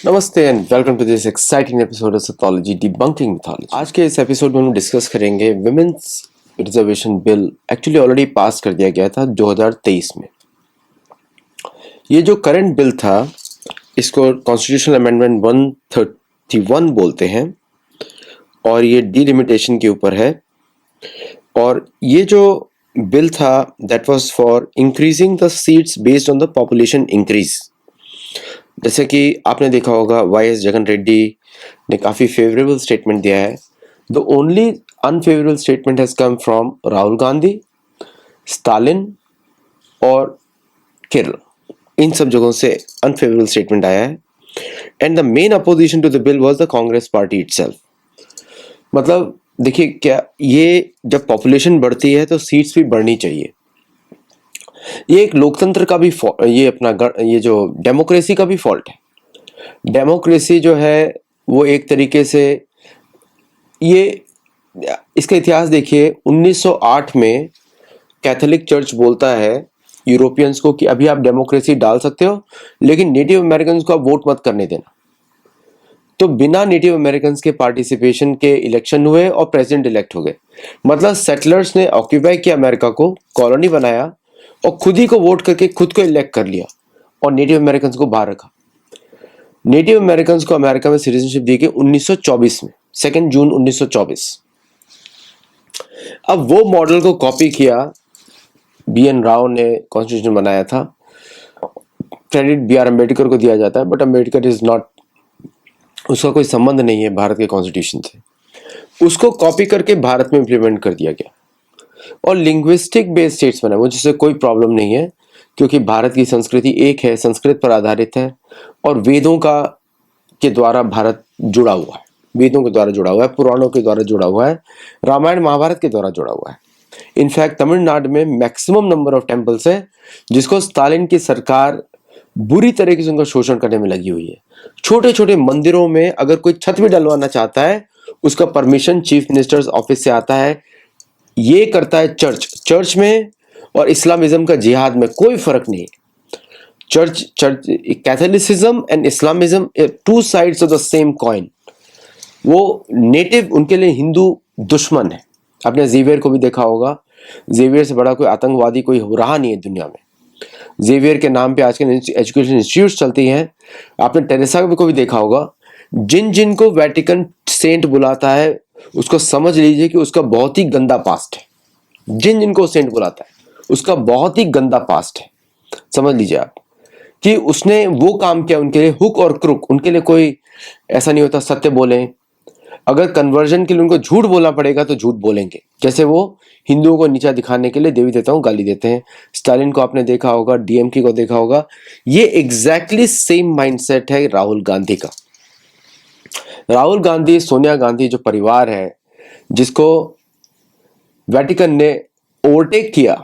नमस्ते and welcome to this exciting episode of Sythology debunking mythology. आज के इस एपिसोड में हम डिस्कस करेंगे women's reservation bill. Actually already pass कर दिया गया था 2023 में। ये जो करंट बिल था इसको कॉन्स्टिट्यूशनल अमेंडमेंट 131 बोलते हैं और ये डिलिमिटेशन के ऊपर है। और ये जो बिल था that was for increasing the seats based on the population increase. जैसे कि आपने देखा होगा वाई.एस. जगन रेड्डी ने काफ़ी फेवरेबल स्टेटमेंट दिया है। The only unfavourable statement has come from Rahul Gandhi, Stalin और केरल। इन सब जगहों से अनफेवरेबल स्टेटमेंट आया है। And the main opposition to the bill was the Congress party itself. मतलब देखिए, क्या ये जब पॉपुलेशन बढ़ती है तो सीट्स भी बढ़नी चाहिए। ये एक लोकतंत्र का भी ये जो डेमोक्रेसी का भी फॉल्ट है। डेमोक्रेसी जो है वो एक तरीके से ये इसका इतिहास देखिए। 1908 में कैथोलिक चर्च बोलता है यूरोपियंस को कि अभी आप डेमोक्रेसी डाल सकते हो लेकिन नेटिव अमेरिकन को आप वोट मत करने देना। तो बिना नेटिव अमेरिकन के पार्टिसिपेशन के इलेक्शन हुए और प्रेसिडेंट इलेक्ट हो गए। मतलब सेटलर्स ने ऑक्यूपाई किया अमेरिका को, कॉलोनी बनाया और खुद ही को वोट करके खुद को इलेक्ट कर लिया और नेटिव अमेरिकन को बाहर रखा। नेटिव अमेरिकन को अमेरिका में सिटीजनशिप दी गई 1924 में, 2 जून 1924। अब वो मॉडल को कॉपी किया, बी.एन. राव ने कॉन्स्टिट्यूशन बनाया था। Credit B R. अम्बेडकर को दिया जाता है बट अम्बेडकर इज नॉट, उसका कोई संबंध नहीं है भारत के कॉन्स्टिट्यूशन से। उसको कॉपी करके भारत में इम्प्लीमेंट कर दिया गया और लिंग्विस्टिक बेस्ड स्टेट्स बना, वो जिससे कोई प्रॉब्लम नहीं है क्योंकि भारत की संस्कृति एक है, संस्कृत पर आधारित है और वेदों का के द्वारा भारत जुड़ा हुआ है। वेदों के द्वारा जुड़ा हुआ है, पुराणों के द्वारा जुड़ा हुआ है, रामायण महाभारत के द्वारा जुड़ा हुआ है। इनफैक्ट तमिलनाडु में मैक्सिमम नंबर ऑफ टेम्पल्स है जिसको स्टालिन की सरकार बुरी तरीके से उनका शोषण करने में लगी हुई है। छोटे छोटे मंदिरों में अगर कोई छत भी डलवाना चाहता है उसका परमिशन चीफ मिनिस्टर्स ऑफिस से आता है। ये करता है चर्च में, और इस्लामिज्म का जिहाद में कोई फर्क नहीं है। Church Catholicism and Islamism two sides of the same coin. वो नेटिव उनके लिए हिंदू दुश्मन है। आपने जेवियर को भी देखा होगा, जेवियर से बड़ा कोई आतंकवादी कोई हो रहा नहीं है दुनिया में। जेवियर के नाम पे आजकल एजुकेशन इंस्टीट्यूट चलती हैं। आपने टेरेसा को भी देखा होगा। जिन को वेटिकन सेंट बुलाता है उसको समझ लीजिए कि उसका बहुत ही गंदा पास्ट है। जिनको सेंट बुलाता है उसका बहुत ही गंदा पास्ट है। समझ लीजिए आप कि उसने वो काम किया उनके लिए, हुक और क्रुक। उनके लिए कोई ऐसा नहीं होता सत्य बोलें। अगर कन्वर्जन के लिए उनको झूठ बोलना पड़ेगा तो झूठ बोलेंगे। जैसे वो हिंदुओं को नीचा दिखाने के लिए देवी देवताओं गाली देते हैं। स्टालिन को आपने देखा होगा, डीएमके को देखा होगा। ये एग्जैक्टली सेम माइंडसेट है राहुल गांधी का। राहुल गांधी, सोनिया गांधी जो परिवार है जिसको वेटिकन ने ओवरटेक किया,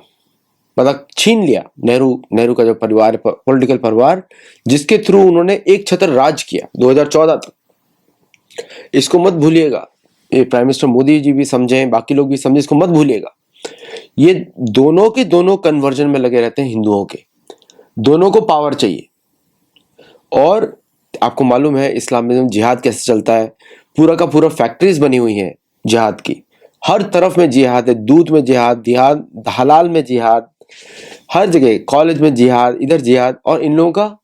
मतलब छीन लिया, नेहरू का जो परिवार, पॉलिटिकल परिवार जिसके थ्रू उन्होंने एक छत्र राज किया 2014 तक। इसको मत भूलिएगा। ये प्राइम मिनिस्टर मोदी जी भी समझें, बाकी लोग भी समझें, इसको मत भूलिएगा। ये दोनों के दोनों कन्वर्जन में लगे रहते हैं हिंदुओं के। दोनों को पावर चाहिए। और आपको मालूम है इस्लामिज्म जिहाद कैसे चलता है। पूरा का पूरा फैक्ट्रीज बनी हुई हैं जिहाद की। हर तरफ में जिहाद है। दूध में जिहाद, हलाल में जिहाद, हर जगह, कॉलेज में जिहाद, इधर जिहाद। और इन लोगों का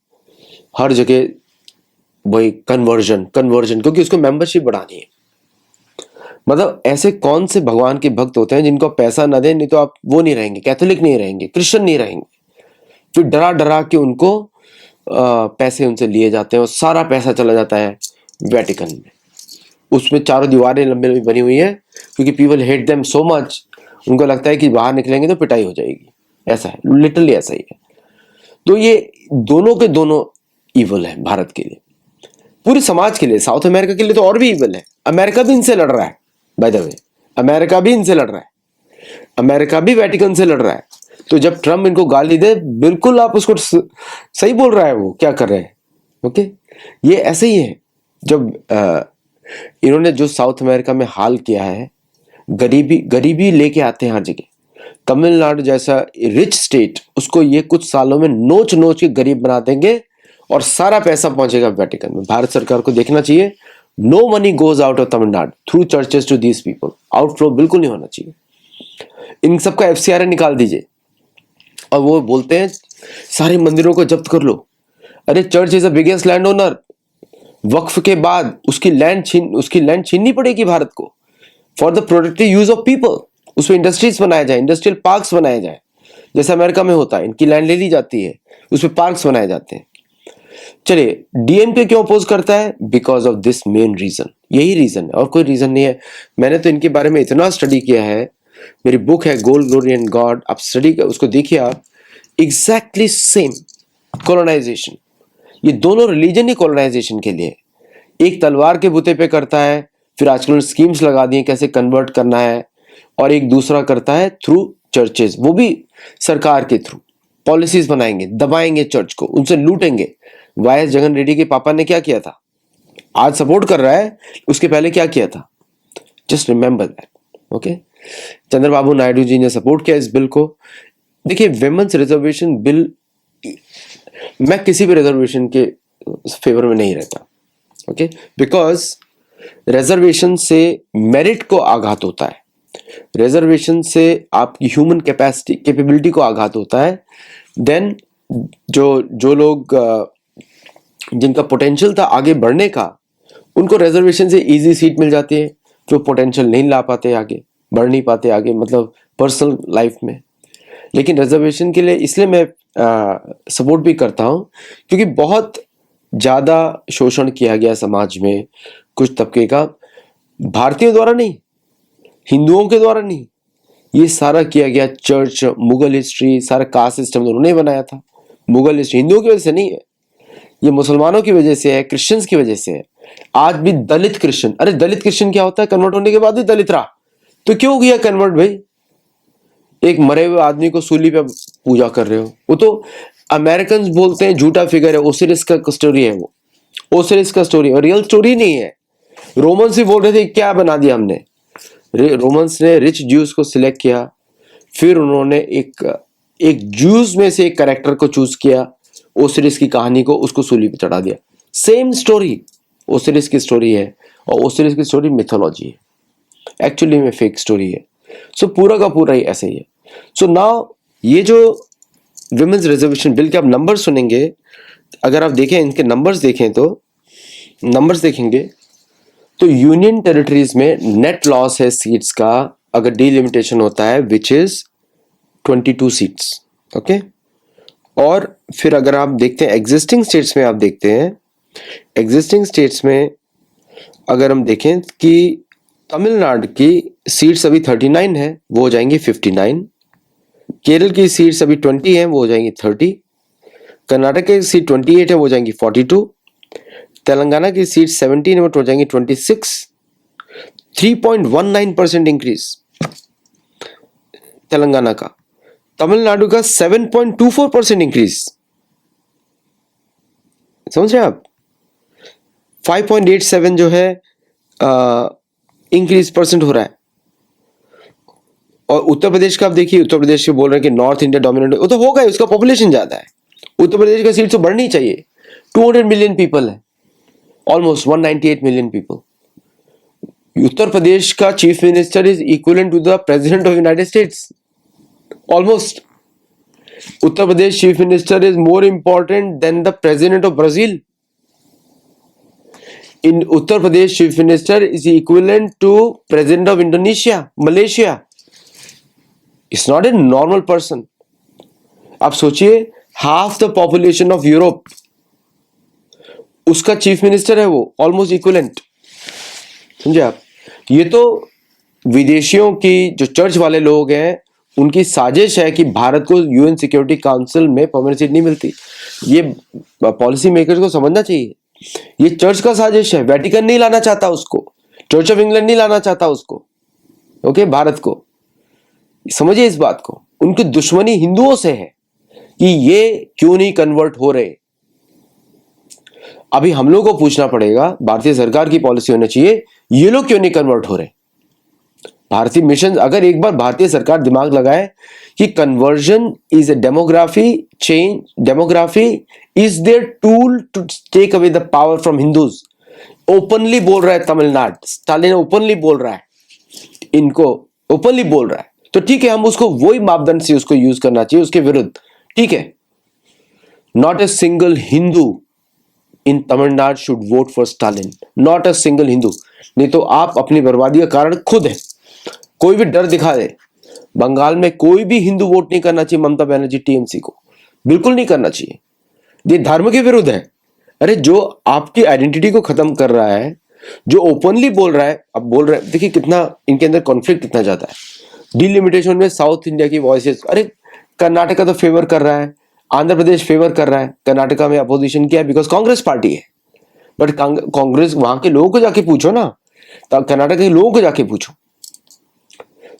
हर जगह वही कन्वर्जन, क्योंकि उसको मेंबरशिप बढ़ानी है। मतलब ऐसे कौन से भगवान के भक्त होते हैं जिनको पैसा ना दें, नहीं तो आप वो नहीं रहेंगे, कैथोलिक नहीं रहेंगे, क्रिश्चियन नहीं रहेंगे। फिर डरा डरा के उनको पैसे उनसे लिए जाते हैं और सारा पैसा चला जाता है वेटिकन में। उसमें चारों दीवारें लंबी बनी हुई है क्योंकि people hate them so much. उनको लगता है कि बाहर निकलेंगे तो पिटाई हो जाएगी। ऐसा है, लिटरली ऐसा ही है। तो ये दोनों के दोनों इवल है भारत के लिए, पूरे समाज के लिए। साउथ अमेरिका के लिए तो और भी इवल है। अमेरिका भी इनसे लड़ रहा है, बाय द वे। अमेरिका भी इनसे लड़ रहा है। अमेरिका भी वेटिकन से लड़ रहा है। तो जब ट्रम्प इनको गाली दे, बिल्कुल आप उसको सही बोल रहा है वो क्या कर रहे हैं। ओके, ये ऐसे ही है। जब इन्होंने जो साउथ अमेरिका में हाल किया है, गरीबी लेके आते हैं हर जगह। तमिलनाडु जैसा रिच स्टेट, उसको ये कुछ सालों में नोच नोच के गरीब बना देंगे और सारा पैसा पहुंचेगा वेटिकन में। भारत सरकार को देखना चाहिए no money goes out of Tamil Nadu through churches to these people. Outflow बिल्कुल नहीं होना चाहिए। इन सबका एफसीआरए निकाल दीजिए। और वो बोलते हैं सारे मंदिरों को जब्त कर लो। अरे church is the biggest land owner. वक्फ के बाद उसकी लैंड छीननी पड़ेगी भारत को for the productive use of people. उसमें इंडस्ट्रीज बनाया जाए, इंडस्ट्रियल पार्क्स बनाए जाए, जैसे अमेरिका में होता है। इनकी लैंड ले ली जाती है, उसमें पार्क्स बनाए जाते हैं। चलिए डीएमके क्यों अपोज करता है? Because of this main reason. यही रीजन है और कोई रीजन नहीं है। मैंने तो इनके बारे में इतना स्टडी किया है। मेरी बुक है गोल्ड ग्लोरी एंड गॉड, आप स्टडी कर, उसको देखिए आप। Exactly same colonisation. ये दोनों रिलीजन ही कॉलोनाइजेशन के लिए। एक तलवार के बुते पे करता है, फिर आजकल स्कीम्स लगा दी कैसे कन्वर्ट करना है, और एक दूसरा करता है थ्रू चर्चेस, वो भी सरकार के थ्रू पॉलिसीज बनाएंगे, दबाएंगे चर्च को, उनसे लूटेंगे। वाईएस जगन रेड्डी के पापा ने क्या किया था, आज सपोर्ट कर रहा है, उसके पहले क्या किया था? Just remember that. Okay, Chandrababu Naidu ji ने सपोर्ट किया इस बिल को। देखिए विमेंस रिजर्वेशन बिल, मैं किसी भी रिजर्वेशन के फेवर में नहीं रहता। ओके, बिकॉज रिजर्वेशन से मेरिट को आघात होता है, रिजर्वेशन से आपकी ह्यूमन कैपेबिलिटी को आघात होता है। देन जो लोग जिनका पोटेंशियल था आगे बढ़ने का, उनको रिजर्वेशन से इजी सीट मिल जाती है। जो पोटेंशियल नहीं ला पाते आगे, बढ़ नहीं पाते आगे, मतलब पर्सनल लाइफ में। लेकिन रिजर्वेशन के लिए इसलिए मैं सपोर्ट भी करता हूं क्योंकि बहुत ज्यादा शोषण किया गया समाज में कुछ तबके का, भारतीयों द्वारा नहीं, हिंदुओं के द्वारा नहीं, ये सारा किया गया चर्च, मुगल हिस्ट्री, सारा कास्ट सिस्टम उन्होंने बनाया था। मुगल हिस्ट्री हिंदुओं की वजह से नहीं है, ये मुसलमानों की वजह से है, क्रिश्चियंस की वजह से है। आज भी दलित क्रिश्चियन, अरे दलित क्रिश्चियन क्या होता है? कन्वर्ट होने के बाद भी दलित रहा, तो क्यों किया कन्वर्ट भाई? एक मरे हुए आदमी को सूली पे पूजा कर रहे हो। वो तो अमेरिकन बोलते हैं झूठा फिगर है, ओसिरिस का स्टोरी है वो, ओसिरिस का स्टोरी और रियल स्टोरी नहीं है। रोमन्स भी बोल रहे थे क्या बना दिया हमने। रोमन्स ने रिच ज्यूज को सिलेक्ट किया, फिर उन्होंने एक ज्यूज में से एक कैरेक्टर को चूज किया, ओसिरिस की कहानी को, उसको सूली पे चढ़ा दिया। सेम स्टोरी ओसिरिस की स्टोरी है, और ओसिरिस की स्टोरी मिथोलॉजी है, एक्चुअली में फेक स्टोरी है। सो पूरा का पूरा ही ऐसे ही है। सो नाउ ये जो विमेंस रिजर्वेशन बिल के आप नंबर सुनेंगे, अगर आप देखें इनके नंबर्स देखें तो नंबर्स देखेंगे तो यूनियन टेरिटरीज में नेट लॉस है सीट्स का, अगर डिलिमिटेशन होता है, विच इज 22 सीट्स। ओके, और फिर अगर आप देखते हैं एग्जिस्टिंग स्टेट्स में, आप देखते हैं एग्जिस्टिंग स्टेट्स में अगर हम देखें कि तमिलनाडु की सीट्स अभी 39 है, वो हो जाएंगी 59। केरल की सीट्स अभी 20 है, वो हो जाएंगी 30। कर्नाटक की सीट 28 है, वो हो जाएंगी 42। तेलंगाना की सीट 17 है, वो हो जाएंगी 26। 3.19% इंक्रीज तेलंगाना का। तमिलनाडु का 7.24% इंक्रीज, समझ रहे आप? 5.87 जो है इंक्रीज परसेंट हो रहा है। और उत्तर प्रदेश का आप देखिए, उत्तर प्रदेश के बोल रहे हैं कि नॉर्थ इंडिया डोमिनेट, वो तो होगा ही, उसका पॉपुलेशन ज्यादा है। उत्तर प्रदेश का सीट तो बढ़नी चाहिए, 200 मिलियन पीपल है, almost 198 million people. Uttar Pradesh का chief minister is equivalent to the president of United States, almost. Uttar Pradesh chief minister is more important than the president of Brazil. In Uttar Pradesh chief minister is equivalent to president of Indonesia, Malaysia. It's not a normal person. आप सोचिए, half the population of Europe, उसका chief minister है वो, almost equivalent. समझे आप? ये तो विदेशियों की, जो चर्च वाले लोग हैं, उनकी साजिश है कि भारत को यूएन सिक्योरिटी काउंसिल में परमानेंट सीट नहीं मिलती। ये पॉलिसी मेकर्स को समझना चाहिए, ये चर्च का साजिश है। वेटिकन नहीं लाना चाहता उसको, चर्च ऑफ इंग्लैंड नहीं लाना चाहता उसको, ओके, भारत को। समझिए इस बात को, उनकी दुश्मनी हिंदुओं से है कि ये क्यों नहीं कन्वर्ट हो रहे। अभी हम लोग को पूछना पड़ेगा, भारतीय सरकार की पॉलिसी होनी चाहिए, ये लोग क्यों नहीं कन्वर्ट हो रहे। भारतीय मिशन, अगर एक बार भारतीय सरकार दिमाग लगाए कि conversion is a demography is their tool to take away the power from Hindus, openly बोल रहा है तमिलनाडु, स्टालिन ओपनली बोल रहा है, इनको ओपनली बोल रहा है, तो ठीक है, हम उसको वही मापदंड से उसको यूज करना चाहिए उसके विरुद्ध, ठीक है। Not a single Hindu in Tamil Nadu should vote for Stalin, not a single Hindu, नहीं तो आप अपनी बर्बादी का कारण खुद है। कोई भी डर दिखा दे, बंगाल में कोई भी हिंदू वोट नहीं करना चाहिए ममता बनर्जी टीएमसी को, बिल्कुल नहीं करना चाहिए, ये धर्म के विरुद्ध है। अरे जो आपकी आइडेंटिटी को खत्म कर रहा है, जो ओपनली बोल रहा है, अब बोल रहे हैं, देखिए कितना इनके अंदर कॉन्फ्लिक्ट कितना जाता है। डिलिमिटेशन में साउथ इंडिया की वॉइसेस, अरे कर्नाटका तो फेवर कर रहा है, आंध्र प्रदेश फेवर कर रहा है, कर्नाटका में अपोजिशन किया बिकॉज कांग्रेस पार्टी है, बट कांग्रेस वहां के लोगों को जाके पूछो ना, तो कर्नाटक के लोगों को जाके पूछो।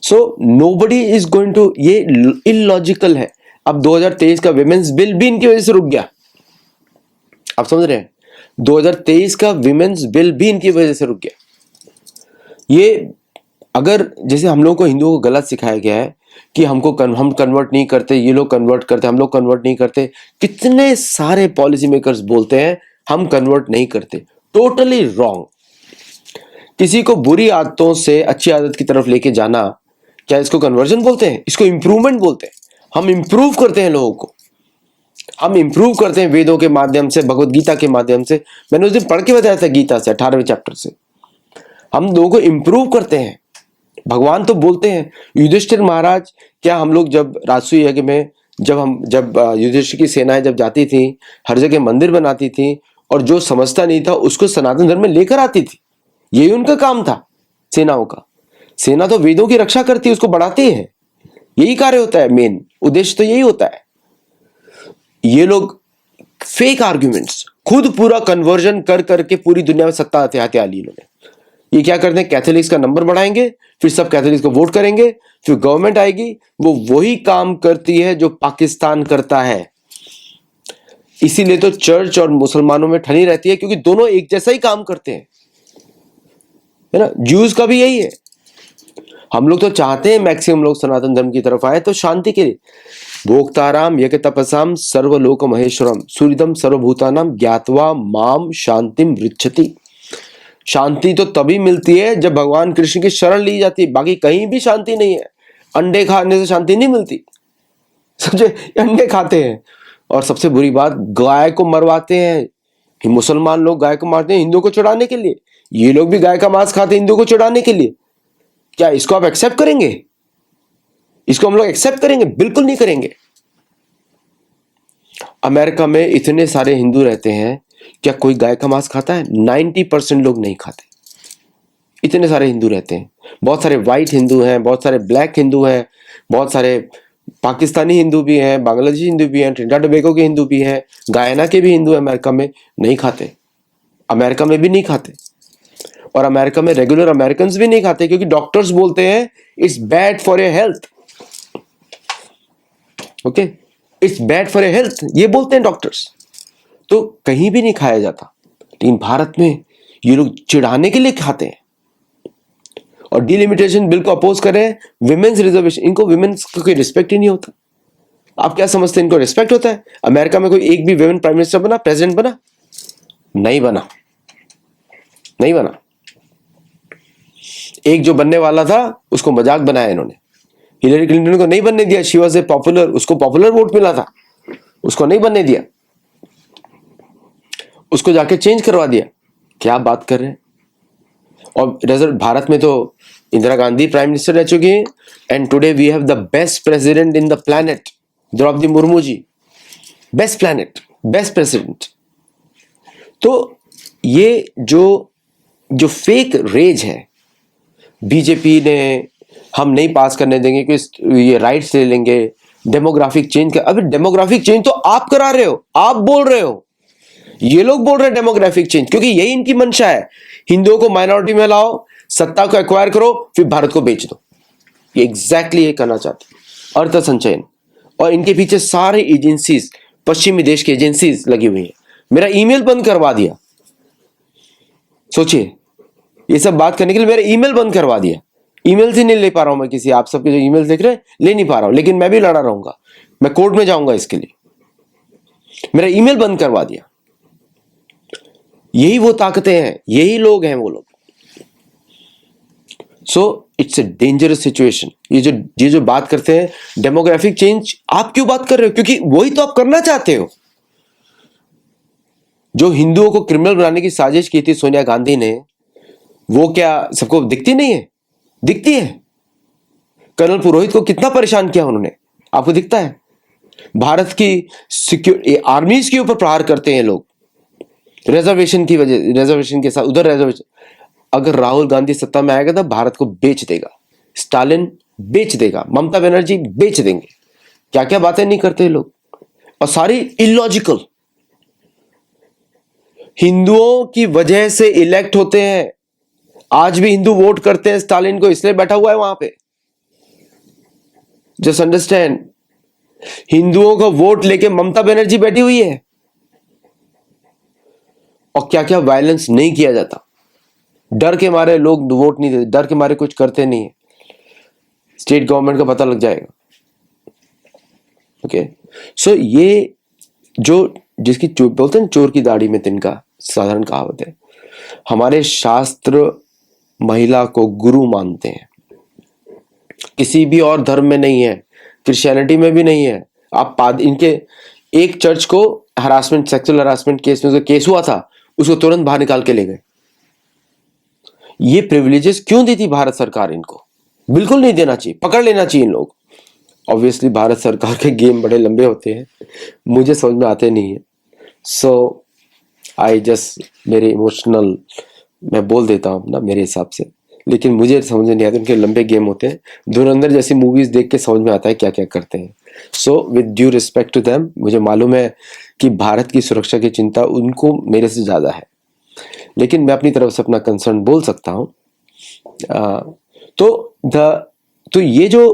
So nobody is going to, ये इलॉजिकल है। अब 2023 का विमेंस बिल भी इनकी वजह से रुक गया, आप समझ रहे हैं, 2023 का विमेंस बिल भी इनकी वजह से रुक गया। ये अगर जैसे हम लोगों को हिंदुओं को गलत सिखाया गया है कि हम कन्वर्ट नहीं करते, ये लोग कन्वर्ट करते, हम लोग कन्वर्ट नहीं करते, कितने सारे पॉलिसी मेकर्स बोलते हैं हम कन्वर्ट नहीं करते, टोटली रॉन्ग। किसी को बुरी आदतों से अच्छी आदत की तरफ लेके जाना, क्या इसको कन्वर्जन बोलते हैं? इसको इंप्रूवमेंट बोलते हैं। हम इंप्रूव करते हैं लोगों को, हम इंप्रूव करते हैं वेदों के माध्यम से, भगवत गीता के माध्यम से। मैंने उस दिन पढ़ के बताया था गीता से 18वें चैप्टर से, हम लोगों को इंप्रूव करते हैं। भगवान तो बोलते हैं, युधिष्ठिर महाराज, क्या हम लोग जब राजसूय यज्ञ में जब युधिष्ठिर की सेनाएं जब जाती थी, हर जगह मंदिर बनाती थी, और जो समझता नहीं था उसको सनातन धर्म में लेकर आती थी, यही उनका काम था सेनाओं का। सेना तो वेदों की रक्षा करती है, उसको बढ़ाती है, यही कार्य होता है, मेन उद्देश्य तो यही होता है। ये लोग फेक आर्ग्यूमेंट्स, खुद पूरा कन्वर्जन कर करके पूरी दुनिया में सत्ता हत्या ली इन्होंने। ये क्या करते हैं, कैथोलिक्स का नंबर बढ़ाएंगे, फिर सब कैथोलिक्स को वोट करेंगे, फिर गवर्नमेंट आएगी, वो वही काम करती है जो पाकिस्तान करता है। इसीलिए तो चर्च और मुसलमानों में ठनी रहती है, क्योंकि दोनों एक जैसा ही काम करते हैं, है ना। ज्यूज का भी यही है। हम लोग तो चाहते हैं मैक्सिमम लोग सनातन धर्म की तरफ आए, तो शांति के लिए भोक्ताराम यज्ञ तपसाम सर्वलोक महेश्वरम सूर्यदम सर्वभूतानाम ज्ञातवा माम शांतिम वृच्छति। शांति तो तभी मिलती है जब भगवान कृष्ण की शरण ली जाती है, बाकी कहीं भी शांति नहीं है। अंडे खाने से शांति नहीं मिलती, समझे, अंडे खाते हैं। और सबसे बुरी बात, गाय को मरवाते हैं, मुसलमान लोग गाय को मारते हैं हिंदुओं को चढ़ाने के लिए, ये लोग भी गाय का मांस खाते हैं हिंदुओं को चढ़ाने के लिए। क्या इसको आप एक्सेप्ट करेंगे? इसको हम लोग एक्सेप्ट करेंगे? बिल्कुल नहीं करेंगे। अमेरिका में इतने सारे हिंदू रहते हैं, क्या कोई गाय का मांस खाता है? 90% लोग नहीं खाते। इतने सारे हिंदू रहते हैं, बहुत सारे व्हाइट हिंदू हैं, बहुत सारे ब्लैक हिंदू हैं, बहुत सारे पाकिस्तानी हिंदू भी हैं, बांग्लादेशी हिंदू भी हैं, ट्रिनिडाद टोबैगो के हिंदू भी हैं, गायना के भी हिंदू अमेरिका में नहीं खाते, अमेरिका में भी नहीं खाते। और अमेरिका में रेगुलर अमेरिकन भी नहीं खाते, क्योंकि डॉक्टर्स बोलते हैं it's bad for your health. Okay, it's bad for your health, ये बोलते हैं डॉक्टर्स। तो कहीं भी नहीं खाया जाता, लेकिन भारत में ये लोग चिढ़ाने के लिए खाते हैं। और डिलिमिटेशन बिल को अपोज कर रहे हैं, विमेन्स रिजर्वेशन, इनको विमेन्स को कोई रिस्पेक्ट ही नहीं होता। आप क्या समझते हैं इनको रिस्पेक्ट होता है? अमेरिका में कोई एक भी विमेन प्राइम मिनिस्टर बना, प्रेसिडेंट बना? नहीं बना, नहीं बना। एक जो बनने वाला था उसको मजाक बनाया इन्होंने, हिलरी क्लिंटन को नहीं बनने दिया, शी वाज ए पॉपुलर, उसको पॉपुलर वोट मिला था, उसको नहीं बनने दिया, उसको जाके चेंज करवा दिया। क्या बात कर रहे हैं? और रिजल्ट, भारत में तो इंदिरा गांधी प्राइम मिनिस्टर रह चुकी हैं, and today we have the best president in the planet, Draupadi Murmu ji, best planet, best president. तो ये जो फेक रेज है, बीजेपी ने हम नहीं पास करने देंगे कि ये राइट्स ले लेंगे, डेमोग्राफिक चेंज का। अभी डेमोग्राफिक चेंज तो आप करा रहे हो, आप बोल रहे हो, ये लोग बोल रहे हैं डेमोग्राफिक चेंज, क्योंकि यही इनकी मंशा है। हिंदुओं को माइनॉरिटी में लाओ, सत्ता को एक्वायर करो, फिर भारत को बेच दो। ये एग्जैक्टली ये करना चाहते हैं, अर्थ संचयन। और इनके पीछे सारे एजेंसीज, पश्चिमी देश की एजेंसीज लगी हुई है। मेरा ईमेल बंद करवा दिया, सोचिए, ये सब बात करने के लिए मेरा ईमेल बंद करवा दिया। ईमेल से नहीं ले पा रहा हूं मैं, किसी आप सबके जो ईमेल देख रहे हैं ले नहीं पा रहा हूं, लेकिन मैं भी लड़ा रहूंगा, मैं कोर्ट में जाऊंगा इसके लिए। मेरा ईमेल बंद करवा दिया। यही वो ताकतें हैं, यही लोग हैं वो लोग। So it's a dangerous situation. ये जो बात करते हैं डेमोग्राफिक चेंज, आप क्यों बात कर रहे हो? क्योंकि वही तो आप करना चाहते हो। जो हिंदुओं को क्रिमिनल बनाने की साजिश की थी सोनिया गांधी ने, वो क्या सबको दिखती नहीं है? दिखती है। कर्नल पुरोहित को कितना परेशान किया उन्होंने, आपको दिखता है? भारत की सिक्योर आर्मीज के ऊपर प्रहार करते हैं लोग, रिजर्वेशन की वजह, रिजर्वेशन के साथ उधर रिजर्वेशन। अगर राहुल गांधी सत्ता में आएगा तो भारत को बेच देगा, स्टालिन बेच देगा, ममता बनर्जी बेच देंगे। क्या क्या बातें नहीं करते लोग, और सारी इलॉजिकल। हिंदुओं की वजह से इलेक्ट होते हैं। आज भी हिंदू वोट करते हैं स्टालिन को, इसलिए बैठा हुआ है वहां पे। जस्ट अंडरस्टैंड, हिंदुओं को वोट लेके ममता बनर्जी बैठी हुई है। और क्या क्या वायलेंस नहीं किया जाता, डर के मारे लोग वोट नहीं देते, डर के मारे कुछ करते नहीं है। स्टेट गवर्नमेंट का पता लग जाएगा। ओके, सो ये जो जिसकी बोलते हैं चोर की दाढ़ी में तिनका, साधारण कहावत है। हमारे शास्त्र महिला को गुरु मानते हैं, किसी भी और धर्म में नहीं है, क्रिश्चियनिटी में भी नहीं है। आप इनके एक चर्च को हरासमेंट, सेक्सुअल हरासमेंट केस में जो केस हुआ था, उसको तुरंत बाहर निकाल के ले गए। ये प्रिविलेजेस क्यों दी थी भारत सरकार इनको? बिल्कुल नहीं देना चाहिए, पकड़ लेना चाहिए इन लोग। ऑब्वियसली भारत सरकार के गेम बड़े लंबे होते हैं, मुझे समझ में आते नहीं है। सो आई जस्ट, मेरे इमोशनल मैं बोल देता हूँ ना मेरे हिसाब से, लेकिन मुझे समझ में नहीं आता, उनके लंबे गेम होते हैं। धुरंधर जैसी मूवीज देख के समझ में आता है क्या क्या करते हैं। So with due respect to them, मुझे मालूम है कि भारत की सुरक्षा की चिंता उनको मेरे से ज्यादा है, लेकिन मैं अपनी तरफ से अपना कंसर्न बोल सकता हूँ। तो ये जो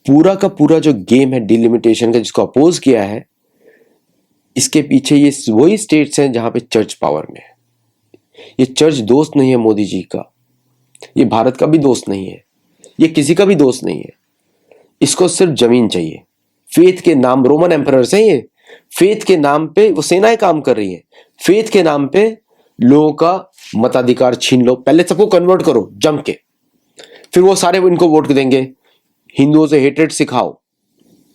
पूरा का पूरा जो गेम है डिलिमिटेशन का, जिसको अपोज किया है, इसके पीछे ये वही स्टेट्स हैं जहां पे चर्च पावर में है। ये चर्च दोस्त नहीं है मोदी जी का, ये भारत का भी दोस्त नहीं है, ये किसी का भी दोस्त नहीं है। इसको सिर्फ जमीन चाहिए। फेथ के नाम, रोमन एम्परर्स हैं ये, फेथ के नाम पे वो सेनाएं काम कर रही हैं। फेथ के नाम पे लोगों का मताधिकार छीन लो, पहले सबको कन्वर्ट करो जम के, फिर वो सारे इनको वोट देंगे। हिंदुओं से हेट्रेड सिखाओ,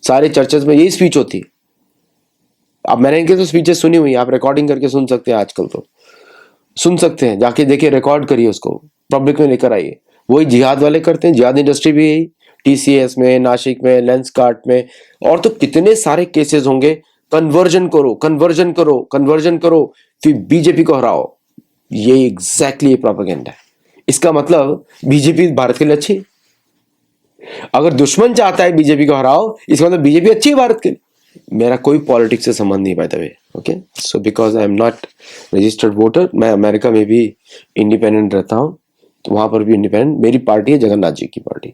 सारे चर्चेस में यही स्पीच होती है। अब मैंने इनके तो स्पीचेस सुनी हुई, आप रिकॉर्डिंग करके सुन सकते हैं, आजकल तो सुन सकते हैं, जाके देखिए, रिकॉर्ड करिए, उसको पब्लिक में लेकर आइए। वही जिहाद वाले करते हैं, जिहाद इंडस्ट्री भी यही, टीसीएस में, नासिक में, लेंसकार्ट में, और तो कितने सारे केसेस होंगे। कन्वर्जन करो, कन्वर्जन करो, कन्वर्जन करो, फिर बीजेपी को हराओ। ये एग्जैक्टली प्रोपेगेंडा है। इसका मतलब बीजेपी भारत के लिए अच्छी है। अगर दुश्मन चाहता है बीजेपी को हराओ, इसका मतलब बीजेपी अच्छी है भारत के लिए। मेरा कोई पॉलिटिक्स से संबंध नहीं, by the way. Okay, so because I am not registered voter, मैं अमेरिका में भी इंडिपेंडेंट रहता हूँ, तो वहां पर भी इंडिपेंडेंट। मेरी पार्टी है जगन्नाथ जी की पार्टी,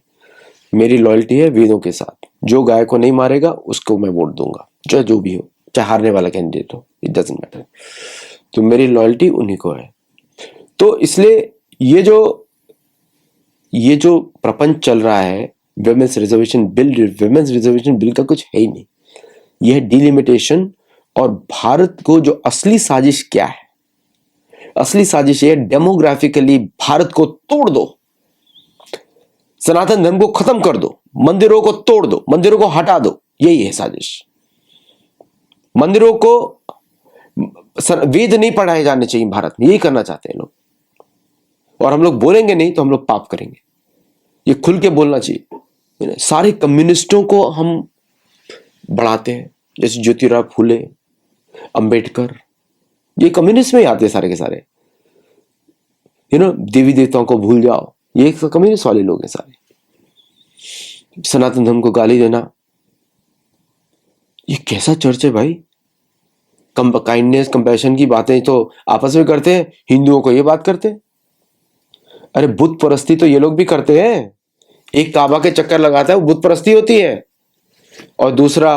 मेरी लॉयल्टी है वेदों के साथ। जो गाय को नहीं मारेगा उसको मैं वोट दूंगा, चाहे जो भी हो, चाहे हारने वाला कैंडिडेट हो, इट डजंट मैटर। तो मेरी लॉयल्टी उन्हीं को है। तो इसलिए ये जो प्रपंच चल रहा है, विमेंस रिजर्वेशन बिल का कुछ है ही नहीं। यह है डिलिमिटेशन। और भारत को जो असली साजिश क्या है, असली साजिश ये डेमोग्राफिकली भारत को तोड़ दो, सनातन धर्म को खत्म कर दो, मंदिरों को तोड़ दो, मंदिरों को हटा दो। यही है साजिश। मंदिरों को वेद नहीं पढ़ाए जाने चाहिए भारत में, यही करना चाहते हैं लोग। और हम लोग बोलेंगे नहीं तो हम लोग पाप करेंगे, ये खुल के बोलना चाहिए। सारे कम्युनिस्टों को हम बढ़ाते हैं, जैसे ज्योतिराव फूले, अंबेडकर, ये कम्युनिस्ट में ही आते हैं सारे के सारे। देवी देवताओं को भूल जाओ, ये कम्युनिस्ट वाले लोग हैं सारे। सनातन धर्म को गाली देना, ये कैसा चर्च है भाई? काइंडनेस, कंपैशन की बातें तो आपस में करते हैं, हिंदुओं को ये बात करते हैं। अरे बुत परस्ती तो ये लोग भी करते हैं। एक काबा के चक्कर लगाता है, वो बुत परस्ती होती है, और दूसरा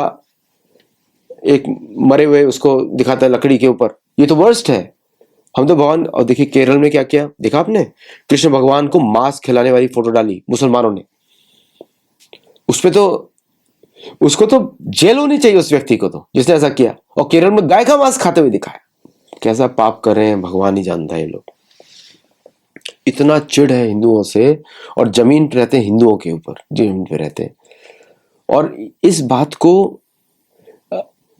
एक मरे हुए उसको दिखाता है लकड़ी के ऊपर। ये तो वर्स्ट है। हम तो भगवान, और देखिए केरल में क्या किया देखा आपने, कृष्ण भगवान को मांस खिलाने वाली फोटो डाली मुसलमानों ने, उस पे तो उसको तो जेल होनी चाहिए उस व्यक्ति को तो, जिसने ऐसा किया, और केरल में गाय का मांस खाते हुए दिखाया। कैसा पाप कर रहे हैं भगवान ही जानता है ये लोग। इतना चिढ़ है हिंदुओं से, और जमीन पे रहते हैं हिंदुओं के ऊपर, जमीन पे रहते हैं। और इस बात को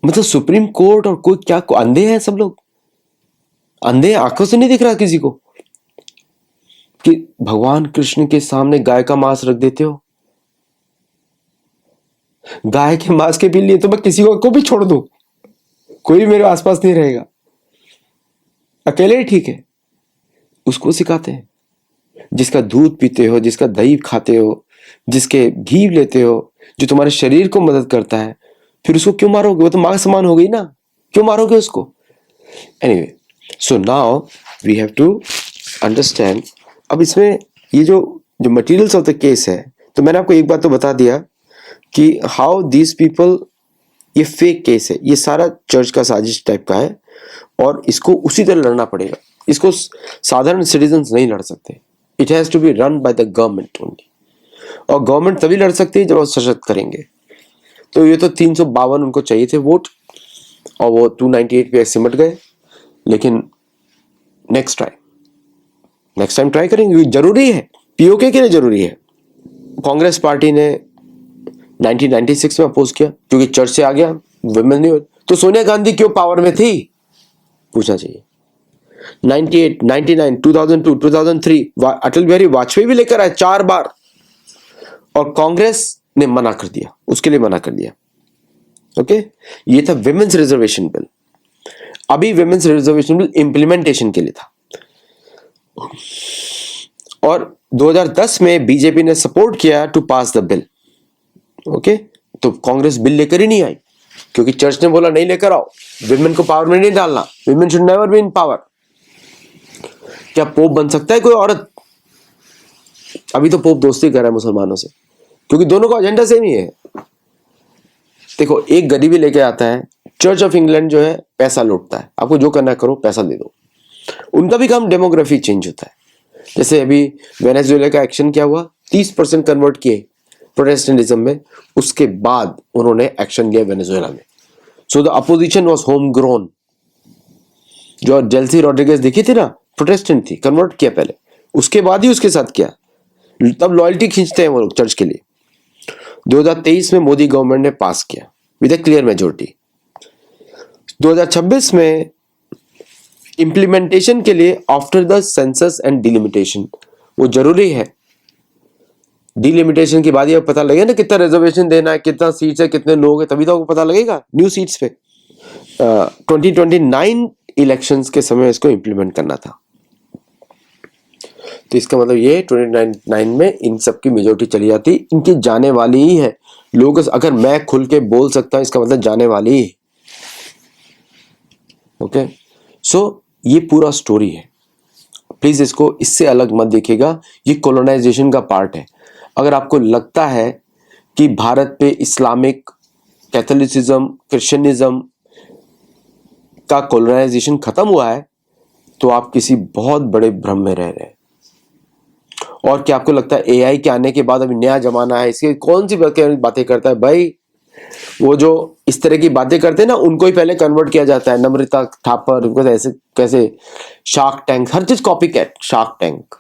मतलब सुप्रीम कोर्ट और कोई क्या अंधे हैं सब लोग, अंधे आंखों से नहीं दिख रहा किसी को कि भगवान कृष्ण के सामने गाय का मांस रख देते हो। गाय के मांस के लिए तो मैं किसी को भी छोड़ दूं, कोई मेरे आसपास नहीं रहेगा, अकेले ही ठीक है। उसको सिखाते हैं, जिसका दूध पीते हो, जिसका दही खाते हो, जिसके घी लेते हो, जो तुम्हारे शरीर को मदद करता है, फिर उसको क्यों मारोगे? वो तो मां समान हो गई ना, क्यों मारोगे उसको? Anyway, so now we have to understand. अब इसमें ये जो मटेरियल्स ऑफ द केस है, तो मैंने आपको एक बात तो बता दिया कि हाउ दीज पीपल, ये फेक केस है, ये सारा चर्च का साजिश टाइप का है, और इसको उसी तरह लड़ना पड़ेगा। इसको साधारण सिटीजन्स नहीं लड़ सकते, it has to be run by the government only, और गवर्नमेंट तभी लड़ सकती है जब वो सशक्त करेंगे। तो ये तो 352 उनको चाहिए थे वोट, और वो 298 पे सिमट गए। लेकिन नेक्स्ट टाइम ट्राई करेंगे, जरूरी है, पीओके के लिए जरूरी है। कांग्रेस पार्टी ने 1996 में अपोज किया क्योंकि चर्च से आ गया, विमेन नहीं। तो सोनिया गांधी क्यों पावर में थी, पूछना चाहिए। 98, 99, 2002, 2003 अटल बिहारी वाजपेयी भी लेकर आए 4 बार, और कांग्रेस ने मना कर दिया, उसके लिए मना कर दिया। ओके, ये था विमेन्स रिजर्वेशन बिल। अभी विमेन्स रिजर्वेशन बिल इंप्लीमेंटेशन के लिए था, और 2010 में बीजेपी ने सपोर्ट किया to pass the bill. Okay, तो कांग्रेस बिल लेकर ही नहीं आई क्योंकि चर्च ने बोला नहीं लेकर आओ, विमेन को पावर में नहीं डालना, women should never be in power. क्या पोप बन सकता है कोई औरत? अभी तो पोप दोस्ती कर रहा है मुसलमानों से, क्योंकि दोनों का एजेंडा सेम ही है। देखो, एक गरीबी लेके आता है, चर्च ऑफ इंग्लैंड जो है पैसा लूटता है, आपको जो करना है करो, पैसा दे दो। उनका भी काम डेमोग्राफी चेंज होता है। जैसे अभी वेनेजुएला का एक्शन क्या हुआ, 30% कन्वर्ट किए प्रोटेस्टेंटिज्म में, उसके बाद उन्होंने एक्शन लिया वेनेजुएला में। So the opposition was home grown. जो डेल्सी रॉड्रिगेज दिखी थी ना, प्रोटेस्टेंट थी, कन्वर्ट किया पहले, उसके बाद ही उसके साथ किया, तब लॉयल्टी खींचते हैं वो लोग चर्च के लिए। 2023 में मोदी गवर्नमेंट ने पास किया विद अ क्लियर मेजोरिटी। 2026 में इंप्लीमेंटेशन के लिए after the census and delimitation, वो जरूरी है। डिलिमिटेशन के बाद ये पता लगेगा ना कितना रिजर्वेशन देना है, कितना सीट्स है, कितने लोग हैं, तभी तो आपको पता लगेगा न्यू सीट्स पे। 2029 इलेक्शंस के समय इसको इंप्लीमेंट करना था। तो इसका मतलब ये 2029 में इन सब की मेजोरिटी चली जाती, इनकी जाने वाली ही है। लोग अगर मैं खुल के बोल सकता हूं, इसका मतलब जाने वाली ही। ओके, सो ये पूरा स्टोरी है, प्लीज इसको इससे अलग मत देखिएगा, ये कॉलोनाइजेशन का पार्ट है। अगर आपको लगता है कि भारत पे इस्लामिक, कैथोलिसिज्म, क्रिश्चियनिज्म का कॉलोनाइजेशन खत्म हुआ है, तो आप किसी बहुत बड़े भ्रम में रह रहे हैं। और क्या आपको लगता है एआई के आने के बाद अभी नया जमाना है, इसकी कौन सी बातें करता है भाई? वो जो इस तरह की बातें करते हैं ना, उनको ही पहले कन्वर्ट किया जाता है, नम्रता थापर, ऐसे कैसे, शार्क टैंक, हर चीज कॉपी कैट, शार्क टैंक।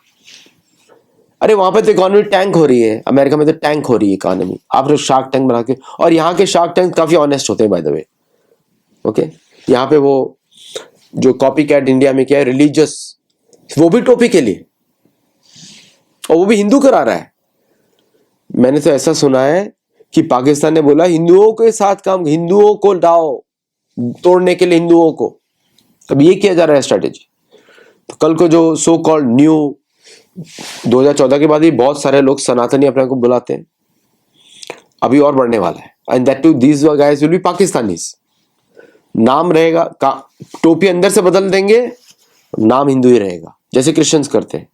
अरे वहां पे तो इकोनॉमी टैंक हो रही है, अमेरिका में तो टैंक हो रही है इकोनॉमी, आप लोग शार्क टैंक बना के। और यहाँ के शार्क टैंक काफी ऑनेस्ट होते हैं बाय द वे। ओके, यहाँ पे वो जो कॉपी कैट इंडिया में क्या है, रिलीजियस, वो भी टोपी के लिए, और वो भी हिंदू करा रहा है। मैंने तो ऐसा सुना है कि पाकिस्तान ने बोला हिंदुओं के साथ काम, हिंदुओं को लाओ तोड़ने के लिए हिंदुओं को, अब ये किया जा रहा है स्ट्रेटेजी। तो कल को जो सो कॉल्ड न्यू 2014 के बाद ही बहुत सारे लोग सनातनी अपने को बुलाते हैं, अभी और बढ़ने वाला है। And that to these guys will be Pakistanis. नाम रहेगा का, टोपी अंदर से बदल देंगे, नाम हिंदू ही रहेगा, जैसे क्रिश्चियंस करते हैं,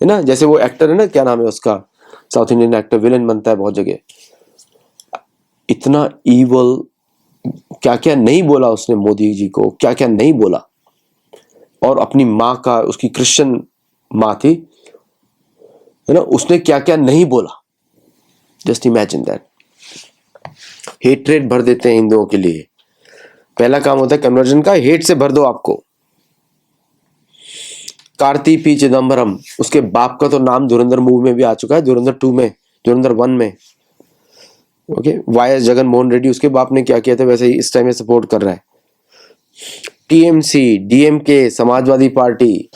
है ना। जैसे वो एक्टर है ना, क्या नाम है उसका, साउथ इंडियन एक्टर, विलेन बनता है बहुत जगह। इतना ईवल, क्या क्या नहीं बोला उसने मोदी जी को, क्या क्या नहीं बोला। और अपनी माँ का, उसकी क्रिश्चियन माँ थी, है ना, उसने क्या क्या नहीं बोला। Just imagine that. हेट्रेड भर देते हैं हिंदुओं के लिए। पहला काम होता है कन्वर्जन का, हेट से भर दो आपको। कार्ति पी चिदम्बरम, उसके बाप का तो नाम धुरंधर मूवी में भी आ चुका है, धुरंधर 2 में, धुरंधर 1 में। ओके, वाई जगन मोहन रेड्डी, उसके बाप ने क्या किया था, वैसे ही इस टाइम में सपोर्ट कर रहा है। टीएमसी, डीएमके, समाजवादी पार्टी,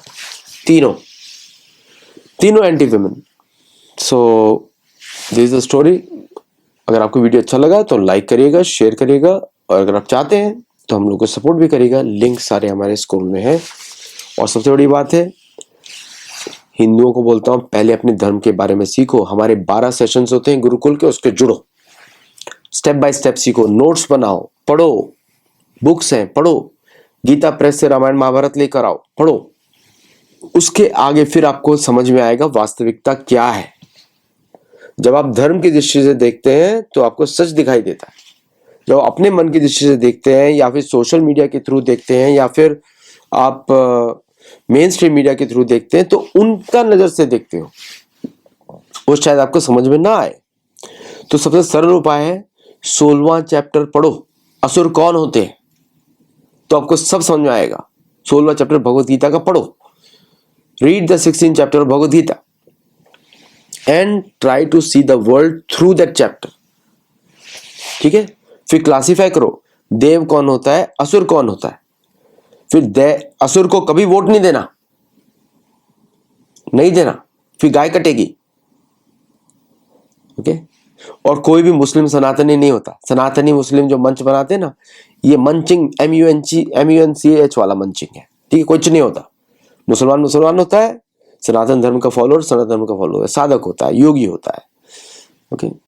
तीनों anti women. So this is the story. अगर आपको वीडियो अच्छा लगा तो लाइक करिएगा, शेयर करिएगा, और अगर आप चाहते हैं तो हम लोग को सपोर्ट भी करिएगा। लिंक सारे हमारे स्कूल में है। और सबसे बड़ी बात है, हिंदुओं को बोलता हूँ पहले अपने धर्म के बारे में सीखो। हमारे 12 सेशंस होते हैं गुरुकुल के, उसके जुड़ो, स्टेप बाय स्टेप सीखो, नोट्स बनाओ, पढ़ो, बुक्स हैं पढ़ो, गीता प्रेस से रामायण महाभारत लेकर आओ, पढ़ो। उसके आगे फिर आपको समझ में आएगा वास्तविकता क्या है। जब आप धर्म की दृष्टि से देखते हैं तो आपको सच दिखाई देता है। जब अपने मन की दृष्टि से देखते हैं, या फिर सोशल मीडिया के थ्रू देखते हैं, या फिर आप मेन स्ट्रीम मीडिया के थ्रू देखते हैं, तो उनका नजर से देखते हो, वो शायद आपको समझ में ना आए। तो सबसे सरल उपाय है 16वां चैप्टर पढ़ो, असुर कौन होते हैं, तो आपको सब समझ में आएगा। 16वां चैप्टर भगवत गीता का पढ़ो, read the 16th chapter of Bhagavad Gita and try to see the world through that chapter. ठीक है, फिर क्लासिफाई करो, देव कौन होता है, असुर कौन होता है। फिर असुर को कभी वोट नहीं देना, फिर गाय कटेगी। ओके, और कोई भी मुस्लिम सनातनी नहीं होता। सनातनी मुस्लिम जो मंच बनाते हैं ना, ये मंचिंग MUNCH वाला मंचिंग है। ठीक है, कुछ नहीं होता। मुसलमान होता है, सनातन धर्म का फॉलोअर सनातन धर्म का फॉलोअर, साधक होता है, योगी होता है। ओके।